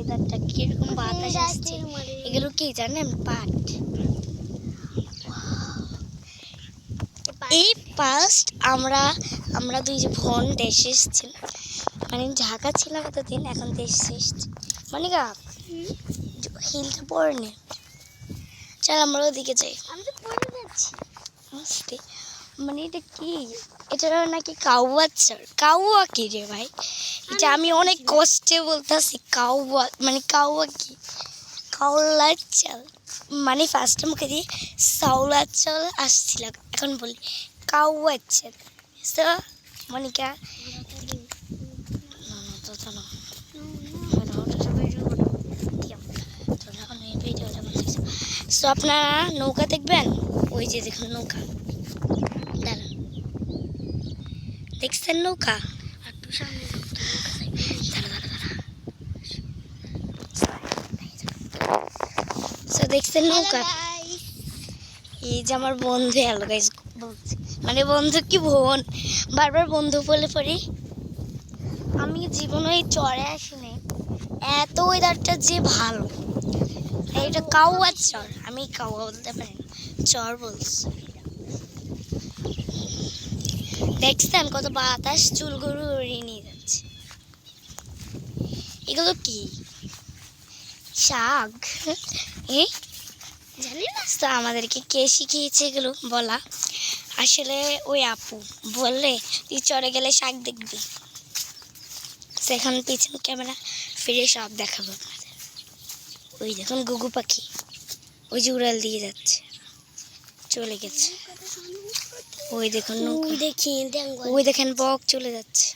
ওয়েদারটা কিরকম বাতাস আসছে। এগুলো কি জানেন? পাট। এই ফার্স্ট আমরা দুই যে বোন দেশে এসেছি, মানে ঢাকা ছিলাম এতদিন, এখন দেশে এসেছি। মনিকা হিলটা পরে নে, চল আমরা ওদিকে যাই। আমি তো পরে যাচ্ছি মস্তি। মানে এটা কি? এটা নাকি কাউয়া চাল। কাউয়া কি রে ভাই? এটা আমি অনেক কষ্টে বলতেছি। কাউয়া মানে কাউয়া কি? কাউলার চাল মানে ফার্স্টে মুখে দিয়ে সাউলার চাল আসছিল, এখন বলি কাউয়া চাল। তো মনিকা তো আপনারা নৌকা দেখবেন? ওই যে দেখুন নৌকা, দাঁড়ান, দেখছেন নৌকা? দেখছেন নৌকা? এই যে আমার বন্ধু এলো গাইস, বলছে মানে বন্ধু কি বোন, বারবার বন্ধু বলে পড়ি। আমি জীবনে চরে আসিনি, এত ওয়েদারটা যে ভালো। এটা কাউয়ার চর, আমি কাউয়া বলতে পারি না, চর বলছি। দেখছেন কত বাতাস চুলগুলো উড়িয়ে নিয়ে যাচ্ছে। এগুলো কি শাক? এই জানি না তো, আমাদেরকে কে শিখিয়েছে এগুলো বলা? আসলে ওই আপু বললে তুই চরে গেলে শাক দেখবি, সেখানে পিছনে ক্যামেরা ফিরে সব দেখাবো আপনাদের। ওই দেখুন গুগু পাখি, ওই যে উড়াল দিয়ে যাচ্ছে, চলে গেছে। ওই দেখুন নৌকা, ওই দেখেন বক চলে যাচ্ছে।